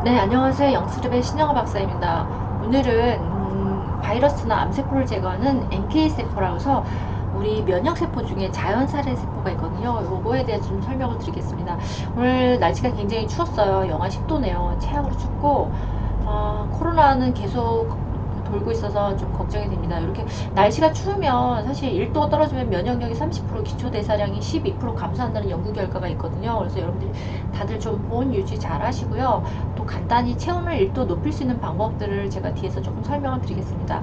네, 안녕하세요. 영스럽의 신영아 박사입니다. 오늘은 바이러스나 암세포를 제거하는 NK세포라고 해서 우리 면역세포 중에 자연살해 세포가 있거든요. 요거에 대해 좀 설명을 드리겠습니다. 오늘 날씨가 굉장히 추웠어요. 영하 10도네요. 최악으로 춥고 코로나는 계속 돌고 있어서 좀 걱정이 됩니다. 이렇게 날씨가 추우면 사실 1도 떨어지면 면역력이 30%, 기초대사량이 12% 감소한다는 연구 결과가 있거든요. 그래서 여러분들이 다들 좀 보온 유지 잘 하시고요. 또 간단히 체온을 1도 높일 수 있는 방법들을 제가 뒤에서 조금 설명을 드리겠습니다.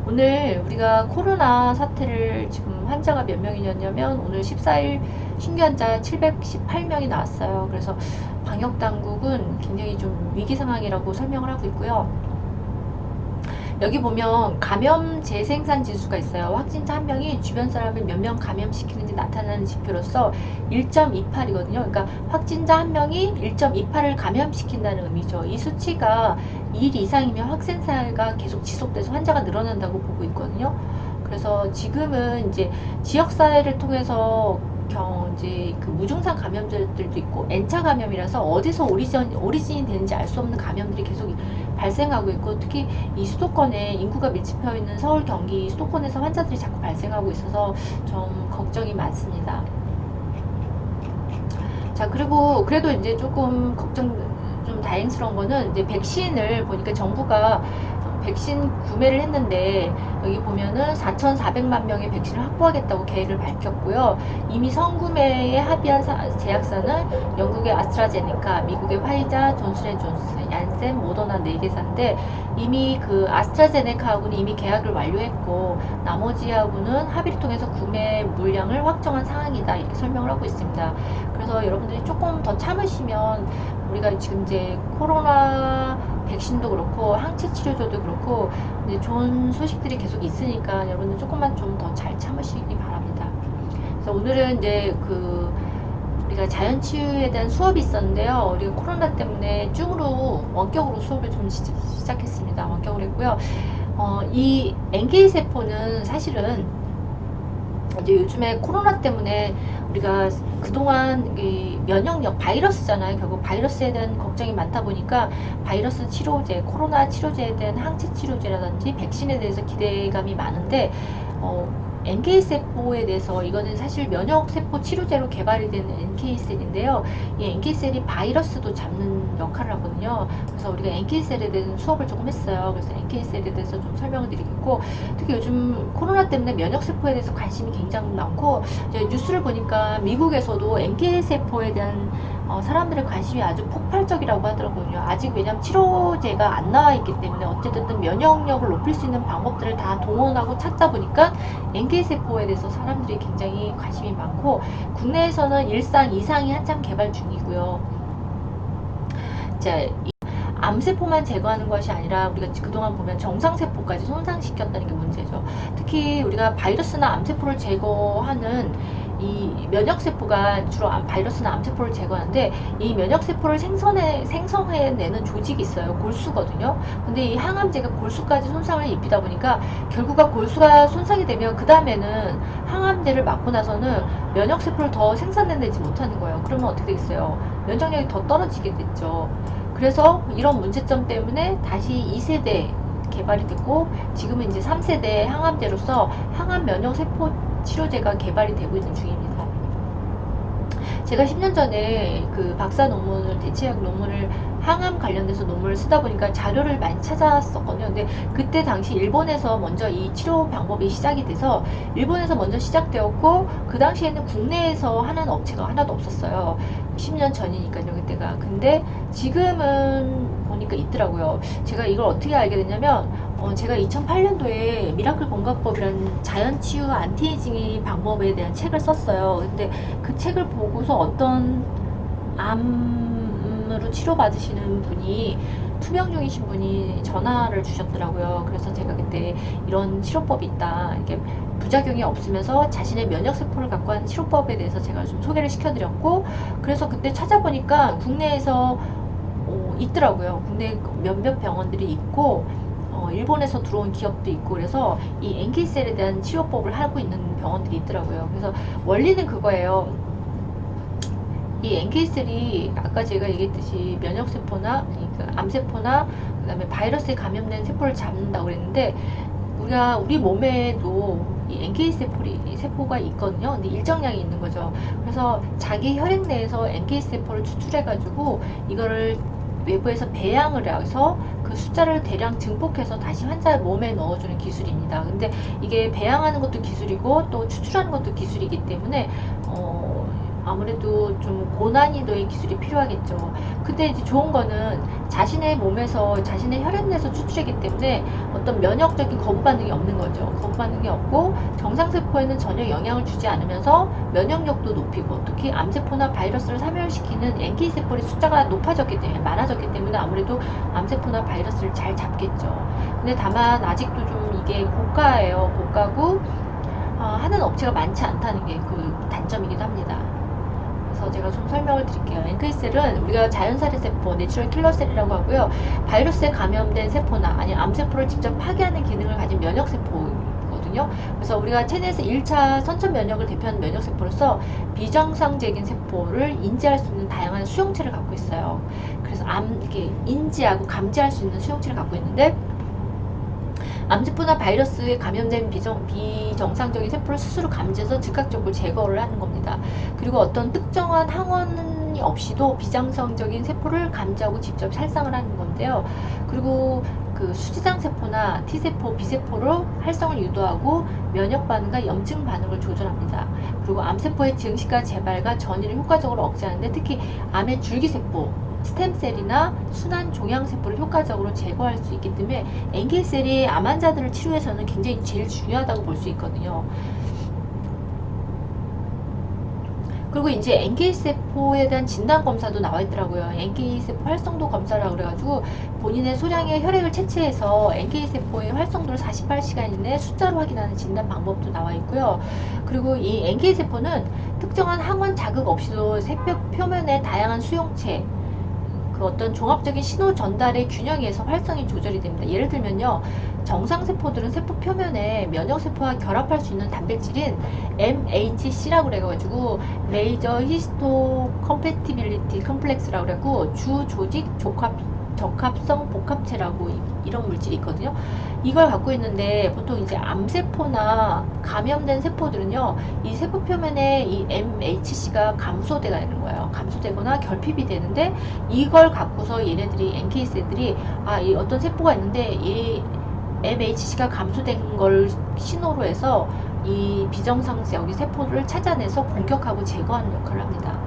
오늘 우리가 코로나 사태를 지금 환자가 몇 명이냐면 오늘 14일 신규 환자 718명이 나왔어요. 그래서 방역당국은 굉장히 좀 위기 상황이라고 설명을 하고 있고요. 여기 보면 감염 재생산 지수가 있어요. 확진자 한 명이 주변 사람을 몇 명 감염시키는지 나타나는 지표로서 1.28이거든요. 그러니까 확진자 한 명이 1.28을 감염시킨다는 의미죠. 이 수치가 2일 이상이면 확산세가 계속 지속돼서 환자가 늘어난다고 보고 있거든요. 그래서 지금은 이제 지역사회를 통해서 이제 그 무증상 감염자들도 있고 N차 감염이라서 어디서 오리진이 되는지 알 수 없는 감염들이 계속 발생하고 있고, 특히 이 수도권에 인구가 밀집해 있는 서울, 경기 수도권에서 환자들이 자꾸 발생하고 있어서 좀 걱정이 많습니다. 자, 그리고 그래도 이제 조금 좀 다행스러운 거는 이제 백신을 보니까 정부가 백신 구매를 했는데 여기 보면은 4,400만 명의 백신을 확보하겠다고 계획을 밝혔고요. 이미 선구매에 합의한 제약사는 영국의 아스트라제네카, 미국의 화이자, 존슨앤존슨, 얀센, 모더나 4개사인데 이미 그 아스트라제네카하고는 이미 계약을 완료했고 나머지하고는 합의를 통해서 구매 물량을 확정한 상황이다, 이렇게 설명을 하고 있습니다. 그래서 여러분들이 조금 더 참으시면 우리가 지금 이제 코로나 백신도 그렇고 항체 치료제도 그렇고 이제 좋은 소식들이 계속 있으니까 여러분들 조금만 좀 더 잘 참으시기 바랍니다. 그래서 오늘은 이제 우리가 자연치유에 대한 수업이 있었는데요. 우리가 코로나 때문에 줌으로 원격으로 수업을 좀 시작했습니다. 원격으로 했고요. 이 NK 세포는 사실은 이제 요즘에 코로나 때문에 우리가 그동안 이 면역력, 바이러스잖아요. 결국 바이러스에 대한 걱정이 많다 보니까 바이러스 치료제, 코로나 치료제에 대한 항체 치료제라든지 백신에 대해서 기대감이 많은데 NK세포에 대해서 이거는 사실 면역세포 치료제로 개발이 된 NK셀인데요. 이 NK셀이 바이러스도 잡는 역할을 하거든요. 그래서 우리가 NK셀에 대한 수업을 조금 했어요. 그래서 NK셀에 대해서 좀 설명을 드리겠고, 특히 요즘 코로나 때문에 면역세포에 대해서 관심이 굉장히 많고, 이제 뉴스를 보니까 미국에서도 NK세포에 대한 사람들의 관심이 아주 폭발적이라고 하더라고요. 아직 왜냐면 치료제가 안 나와 있기 때문에 어쨌든 면역력을 높일 수 있는 방법들을 다 동원하고 찾다 보니까 NK세포에 대해서 사람들이 굉장히 관심이 많고, 국내에서는 1상, 2상이 한참 개발 중이고요. 자, 암세포만 제거하는 것이 아니라 우리가 그동안 보면 정상세포까지 손상시켰다는 게 문제죠. 특히 우리가 바이러스나 암세포를 제거하는 이 면역세포가 주로 바이러스나 암세포를 제거하는데, 이 면역세포를 생성해내는 조직이 있어요. 골수거든요. 근데 이 항암제가 골수까지 손상을 입히다 보니까 결국은 골수가 손상이 되면 그 다음에는 항암제를 맞고 나서는 면역세포를 더 생산해내지 못하는 거예요. 그러면 어떻게 되겠어요? 면역력이 더 떨어지게 됐죠. 그래서 이런 문제점 때문에 다시 2세대 개발이 됐고, 지금은 이제 3세대 항암제로서 항암 면역 세포 치료제가 개발이 되고 있는 중입니다. 제가 10년 전에 그 박사 논문을, 대체학 논문을, 항암 관련돼서 논문을 쓰다 보니까 자료를 많이 찾았었거든요. 근데 그때 당시 일본에서 먼저 이 치료 방법이 시작이 돼서 일본에서 먼저 시작되었고, 그 당시에는 국내에서 하는 업체가 하나도 없었어요. 10년 전이니까요, 그때가. 근데 지금은 보니까 있더라고요. 제가 이걸 어떻게 알게 됐냐면, 제가 2008년도에 미라클 건강법이라는 자연치유 안티에이징 방법에 대한 책을 썼어요. 근데 그 책을 보고서 어떤 암으로 치료받으시는 분이, 투병 중이신 분이 전화를 주셨더라고요. 그래서 제가 그때 이런 치료법이 있다, 이렇게 부작용이 없으면서 자신의 면역세포를 갖고 하는 치료법에 대해서 제가 좀 소개를 시켜드렸고, 그래서 그때 찾아보니까 국내에서 있더라고요. 국내 몇몇 병원들이 있고, 일본에서 들어온 기업도 있고, 그래서 이 NK셀에 대한 치료법을 하고 있는 병원들이 있더라고요. 그래서 원리는 그거예요. 이 NK 셀이 아까 제가 얘기했듯이 면역세포나 그러니까 암세포나 그다음에 바이러스에 감염된 세포를 잡는다고 그랬는데 우리 몸에도 이 NK 세포가 있거든요. 근데 일정량이 있는 거죠. 그래서 자기 혈액 내에서 NK 세포를 추출해가지고 이거를 외부에서 배양을 해서 그 숫자를 대량 증폭해서 다시 환자 몸에 넣어주는 기술입니다. 근데 이게 배양하는 것도 기술이고 또 추출하는 것도 기술이기 때문에 아무래도 좀 고난이도의 기술이 필요하겠죠. 근데 이제 좋은 거는 자신의 몸에서 자신의 혈액 내에서 추출이기 때문에 어떤 면역적인 거부 반응이 없는 거죠. 거부 반응이 없고 정상세포에는 전혀 영향을 주지 않으면서 면역력도 높이고 특히 암세포나 바이러스를 사멸시키는 NK세포의 숫자가 높아졌기 때문에 많아졌기 때문에 아무래도 암세포나 바이러스를 잘 잡겠죠. 근데 다만 아직도 좀 이게 고가예요. 고가고 하는 업체가 많지 않다는 게 그 단점이기도 합니다. 그래서 제가 좀 설명을 드릴게요. NK셀은 우리가 자연살의 세포, 내추럴 킬러셀이라고 하고요. 바이러스에 감염된 세포나 아니면 암세포를 직접 파괴하는 기능을 가진 면역세포거든요. 그래서 우리가 체내에서 1차 선천 면역을 대표하는 면역세포로서 비정상적인 세포를 인지할 수 있는 다양한 수용체를 갖고 있어요. 그래서 이렇게 인지하고 감지할 수 있는 수용체를 갖고 있는데 암세포나 바이러스에 감염된 비정상적인 세포를 스스로 감지해서 즉각적으로 제거를 하는 겁니다. 그리고 어떤 특정한 항원이 없이도 비정상적인 세포를 감지하고 직접 살상을 하는 건데요. 그리고 그 수지장 세포나 T세포, B세포로 활성을 유도하고 면역 반응과 염증 반응을 조절합니다. 그리고 암세포의 증식과 재발과 전이를 효과적으로 억제하는데 특히 암의 줄기세포, 스템셀이나 순환 종양세포를 효과적으로 제거할 수 있기 때문에 NK셀이 암 환자들을 치료해서는 굉장히 제일 중요하다고 볼 수 있거든요. 그리고 이제 NK세포에 대한 진단검사도 나와 있더라고요. NK세포 활성도 검사라고 그래가지고 본인의 소량의 혈액을 채취해서 NK세포의 활성도를 48시간 이내에 숫자로 확인하는 진단 방법도 나와 있고요. 그리고 이 NK세포는 특정한 항원 자극 없이도 세포 표면의 다양한 수용체, 그 어떤 종합적인 신호 전달의 균형에서 활성이 조절이 됩니다. 예를 들면요. 정상세포들은 세포 표면에 면역세포와 결합할 수 있는 단백질인 MHC라고 그래가지고 메이저 히스토 컴패티빌리티 컴플렉스라고 그래고 주조직 적합성 복합체라고 이런 물질이 있거든요. 이걸 갖고 있는데 보통 이제 암세포나 감염된 세포들은요, 이 세포 표면에 이 MHC가 감소되가 되는 거예요. 감소되거나 결핍이 되는데 이걸 갖고서 얘네들이 NK셀들이 이 어떤 세포가 있는데 이 MHC가 감소된 걸 신호로 해서 이 비정상세 여기 세포를 찾아내서 공격하고 제거하는 역할을 합니다.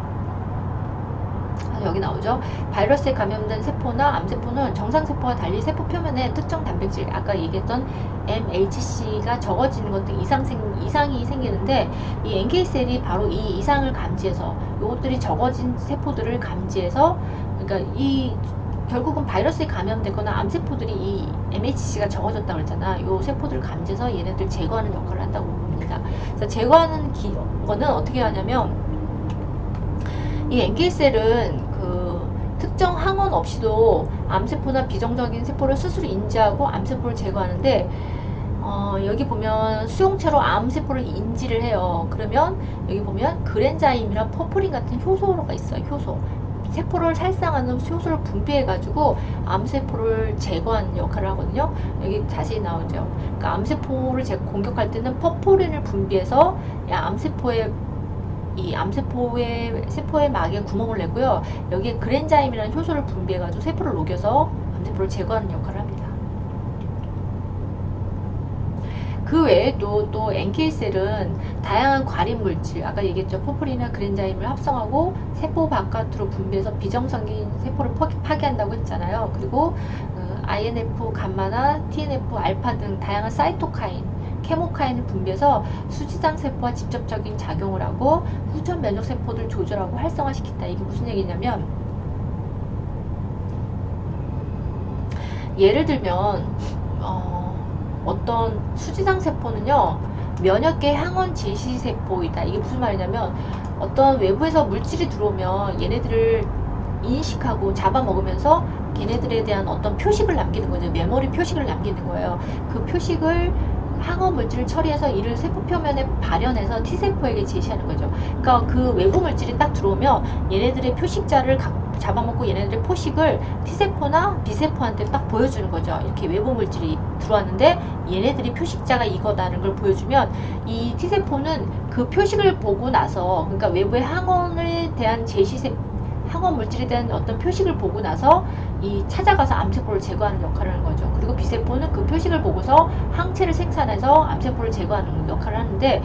여기 나오죠. 바이러스에 감염된 세포나 암세포는 정상세포와 달리 세포 표면에 특정 단백질, 아까 얘기했던 MHC가 적어지는 것 등 이상이 생기는데 이 NK셀이 바로 이 이상을 감지해서 이것들이 적어진 세포들을 감지해서 그러니까 결국은 바이러스에 감염되거나 암세포들이 이 MHC가 적어졌다고 그랬잖아. 이 세포들을 감지해서 얘네들 제거하는 역할을 한다고 봅니다. 그래서 제거하는 거는 어떻게 하냐면 이 NK셀은 특정 항원 없이도 암세포나 비정상적인 세포를 스스로 인지하고 암세포를 제거하는데 여기 보면 수용체로 암세포를 인지를 해요. 그러면 여기 보면 그랜자임이랑 퍼포린 같은 효소가 있어요. 효소. 세포를 살상하는 효소를 분비해가지고 암세포를 제거하는 역할을 하거든요. 여기 자세히 나오죠. 그러니까 암세포를 공격할 때는 퍼포린을 분비해서 세포의 막에 구멍을 내고요. 여기에 그랜자임이라는 효소를 분비해가지고 세포를 녹여서 암세포를 제거하는 역할을 합니다. 그 외에도 또 NK셀은 다양한 과린 물질, 아까 얘기했죠. 포프린이나 그랜자임을 합성하고 세포 바깥으로 분비해서 비정상적인 세포를 파괴한다고 했잖아요. 그리고 INF, 감마나 TNF, 알파 등 다양한 사이토카인, 케모카인을 분비해서 수지장 세포와 직접적인 작용을 하고 후천 면역 세포들 조절하고 활성화시킨다. 이게 무슨 얘기냐면 예를 들면 어떤 수지장 세포는요 면역계 항원 제시 세포이다. 이게 무슨 말이냐면 어떤 외부에서 물질이 들어오면 얘네들을 인식하고 잡아먹으면서 걔네들에 대한 어떤 표식을 남기는 거죠. 메모리 표식을 남기는 거예요. 그 표식을 항원 물질을 처리해서 이를 세포 표면에 발현해서 T세포에게 제시하는 거죠. 그러니까 그 외부 물질이 딱 들어오면 얘네들의 표식자를 잡아먹고 얘네들의 포식을 T세포나 B세포한테 딱 보여주는 거죠. 이렇게 외부 물질이 들어왔는데 얘네들이 표식자가 이거다는 걸 보여주면 이 T세포는 그 표식을 보고 나서, 그러니까 외부의 항원에 대한 항원 물질에 대한 어떤 표식을 보고 나서 이 찾아가서 암세포를 제거하는 역할을 하는 거죠. 그리고 B세포는 그 표식을 보고서 항체를 생산해서 암세포를 제거하는 역할을 하는데,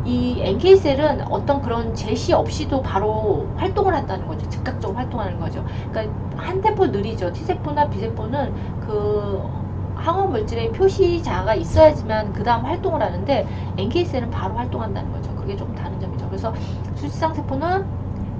이 NK셀은 어떤 그런 제시 없이도 바로 활동을 한다는 거죠. 즉각적으로 활동하는 거죠. 그러니까 한 템포 느리죠. T세포나 B세포는 그 항원 물질의 표시자가 있어야지만 그 다음 활동을 하는데, NK셀은 바로 활동한다는 거죠. 그게 조금 다른 점이죠. 그래서 수지상 세포는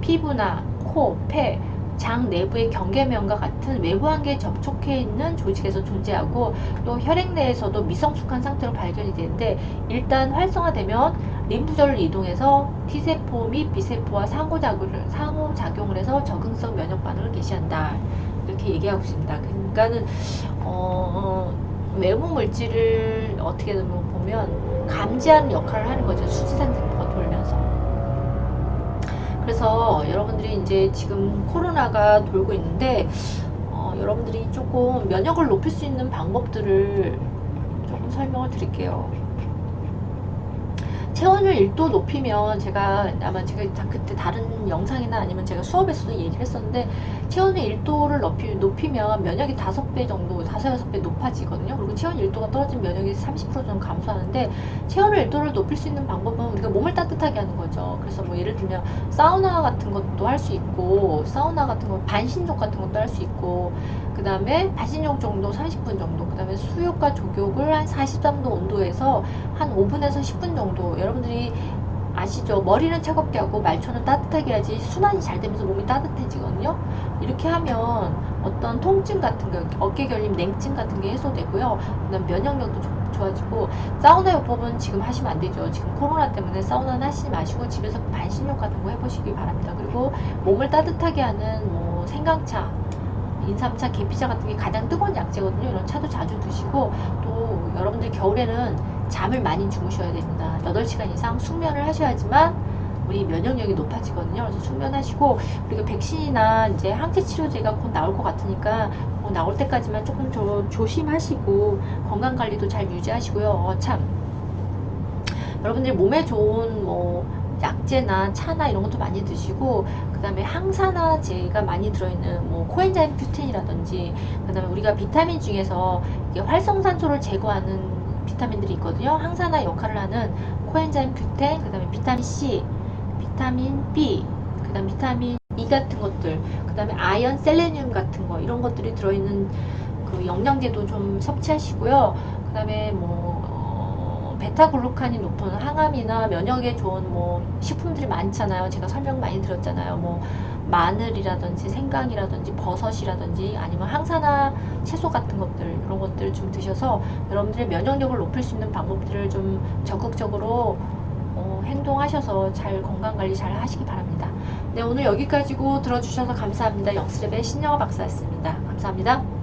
피부나 코, 폐, 장 내부의 경계면과 같은 외부 환기에 접촉해 있는 조직에서 존재하고, 또 혈액 내에서도 미성숙한 상태로 발견이 되는데, 일단 활성화되면 림프절을 이동해서 T세포 및 B세포와 상호작용을 해서 적응성 면역 반응을 개시한다. 이렇게 얘기하고 있습니다. 그러니까는 외부 물질을 어떻게 보면 감지하는 역할을 하는 거죠. 수지산 세포가 돌면서. 그래서 여러분들이 이제 지금 코로나가 돌고 있는데, 여러분들이 조금 면역을 높일 수 있는 방법들을 조금 설명을 드릴게요. 체온을 1도 높이면, 아마 제가 그때 다른 영상이나 아니면 제가 수업에서도 얘기를 했었는데, 체온을 1도를 높이면 면역이 5배 정도, 5, 6배 높아지거든요. 그리고 체온 1도가 떨어지면 면역이 30% 정도 감소하는데, 체온을 1도를 높일 수 있는 방법은 우리가 몸을 따뜻하게 하는 거죠. 그래서 뭐 예를 들면 사우나 같은 것도 할 수 있고, 사우나 같은 거, 반신욕 같은 것도 할 수 있고, 그 다음에 반신욕 정도 30분 정도, 그 다음에 수욕과 족욕을 한 43도 온도에서 한 5분에서 10분 정도. 여러분들이 아시죠? 머리는 차갑게 하고 말초는 따뜻하게 해야지 순환이 잘 되면서 몸이 따뜻해지거든요. 이렇게 하면 어떤 통증 같은 거, 어깨 결림, 냉증 같은 게 해소되고요. 그다음 면역력도 좋아지고. 사우나 요법은 지금 하시면 안 되죠. 지금 코로나 때문에 사우나는 하시지 마시고 집에서 반신욕 같은 거 해보시기 바랍니다. 그리고 몸을 따뜻하게 하는 뭐 생강차, 인삼차, 계피차 같은 게 가장 뜨거운 약재거든요. 이런 차도 자주 드시고, 또 여러분들 겨울에는 잠을 많이 주무셔야 됩니다. 8시간 이상 숙면을 하셔야지만 우리 면역력이 높아지거든요. 그래서 숙면하시고, 그리고 백신이나 이제 항체 치료제가 곧 나올 것 같으니까 나올 때까지만 조금 조심하시고 건강 관리도 잘 유지하시고요. 참, 여러분들이 몸에 좋은 뭐 약재나 차나 이런 것도 많이 드시고, 그 다음에 항산화제가 많이 들어있는 뭐 코엔자임 Q10이라든지, 그 다음에 우리가 비타민 중에서 이게 활성산소를 제거하는 비타민들이 있거든요. 항산화 역할을 하는 코엔자임 Q10, 그 다음에 비타민 C, 비타민 B, 그 다음 비타민 E 같은 것들, 그 다음에 아연, 셀레늄 같은 거, 이런 것들이 들어있는 그 영양제도 좀 섭취하시고요. 그 다음에 뭐 베타글루칸이 높은 항암이나 면역에 좋은 뭐 식품들이 많잖아요. 제가 설명 많이 드렸잖아요. 뭐 마늘이라든지 생강이라든지 버섯이라든지 아니면 항산화 채소 같은 것들, 이런 것들을 좀 드셔서 여러분들의 면역력을 높일 수 있는 방법들을 좀 적극적으로 행동하셔서 잘 건강관리 잘 하시기 바랍니다. 네, 오늘 여기까지고 들어주셔서 감사합니다. 영스랩의 신영아 박사였습니다. 감사합니다.